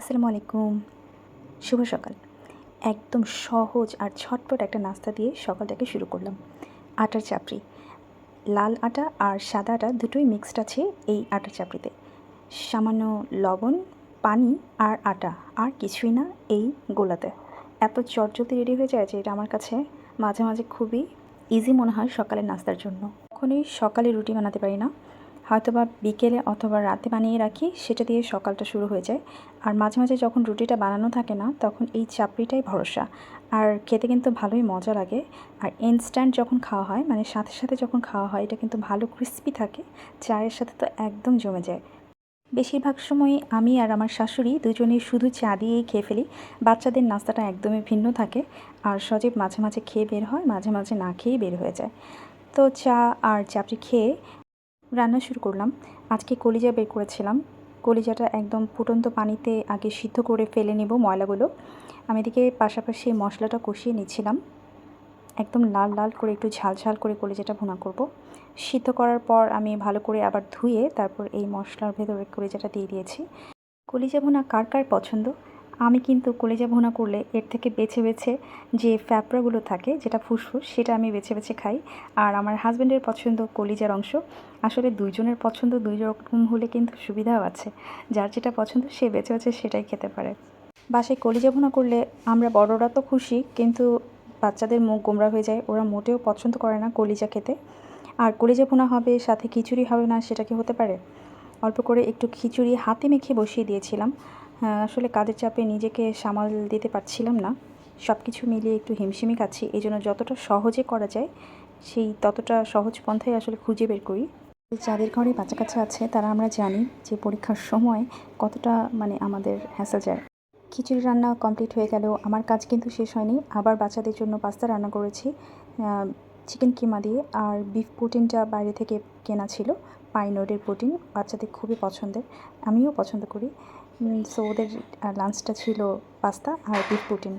আসসালামু আলাইকুম। শুভ সকাল। একদম সহজ আর ঝটপট একটা নাস্তা দিয়ে সকালটাকে শুরু করলাম। আটার চাপড়ি। লাল আটা আর সাদা আটা দুটোই মিক্সড আছে এই আটার চাপড়িতে। সামান্য লবণ, পানি আর আটা, আর কিছুই না এই গোলাতে। এত চটজলদি রেডি হয়ে যায় যে এটা আমার কাছে মাঝে মাঝে খুবই ইজি মনে হয় সকালের নাস্তার জন্য। কখনোই সকালে রুটি বানাতে পারি না, হয়তোবা বিকেলে অথবা রাতে বানিয়ে রাখি, সেটা দিয়ে সকালটা শুরু হয়ে যায়। আর মাঝে মাঝে যখন রুটিটা বানানো থাকে না, তখন এই চাপড়িটাই ভরসা। আর খেতে কিন্তু ভালোই মজা লাগে। আর ইনস্ট্যান্ট যখন খাওয়া হয়, মানে সাথে সাথে যখন খাওয়া হয়, এটা কিন্তু ভালো ক্রিস্পি থাকে। চায়ের সাথে তো একদম জমে যায়। বেশিরভাগ সময়ই আমি আর আমার শাশুড়ি দুজনেই শুধু চা দিয়েই খেয়ে ফেলি। বাচ্চাদের নাস্তাটা একদমই ভিন্ন থাকে। আর সজীব মাঝে মাঝে খেয়ে বের হয়, মাঝে মাঝে না খেয়েই বের হয়ে যায়। তো চা আর চাপড়ি খেয়ে রান্না শুরু করলাম। আজকে কলিজা বের করেছিলাম। কলিজাটা একদম ফুটন্ত পানিতে আগে সিদ্ধ করে ফেলে নেব ময়লাগুলো। আমি এদিকে পাশাপাশি মশলাটা কষিয়ে নিচ্ছিলাম। একদম লাল লাল করে, একটু ঝাল ঝাল করে কলিজাটা ভুনা করব। সিদ্ধ করার পর আমি ভালো করে আবার ধুয়ে তারপর এই মশলার ভেতরে কলিজাটা দিয়ে দিয়েছি। কলিজা ভুনা কার কার পছন্দ? আমি কিন্তু কলিজা ভুনা করলে এর থেকে বেছে বেছে যে ফ্যাপড়াগুলো থাকে, যেটা ফুসফুস, সেটা আমি বেছে বেছে খাই। আর আমার হাজব্যান্ডের পছন্দ কলিজার অংশ। আসলে দুইজনের পছন্দ দুই রকম হলে কিন্তু সুবিধাও আছে। যার যেটা পছন্দ সে বেছে বেছে সেটাই খেতে পারে। বাসায় কলিজা ভুনা করলে আমরা বড়রা তো খুশি, কিন্তু বাচ্চাদের মুখ গোমড়া হয়ে যায়। ওরা মোটেও পছন্দ করে না কলিজা খেতে। আর কলিজা ভুনা হবে, সাথে খিচুড়ি হবে না, সেটা কি হতে পারে? অল্প করে একটু খিচুড়ি হাতে মেখে বসিয়ে দিয়েছিলাম। আসলে কাজের চাপে নিজেকে সামাল দিতে পারছিলাম না। সব কিছু মিলিয়ে একটু হিমশিমই খাচ্ছি। এই জন্য যতটা সহজে করা যায় সেই ততটা সহজ পন্থাই আসলে খুঁজে বের করি। যাদের ঘরে বাচ্চা কাচ্চা আছে তারা আমরা জানি যে পরীক্ষার সময় কতটা আমাদের হ্যাসেল যায়। খিচুড়ি রান্না কমপ্লিট হয়ে গেলেও আমার কাজ কিন্তু শেষ হয়নি। আবার বাচ্চাদের জন্য পাস্তা রান্না করেছি চিকেন কিমা দিয়ে। আর বিফ প্রোটিনটা বাইরে থেকে কেনা ছিল, পাইনওডের প্রোটিন। বাচ্চাদের খুবই পছন্দের, আমিও পছন্দ করি। সো ওদের লাঞ্চটা ছিল পাস্তা আর বিফ প্রোটিন।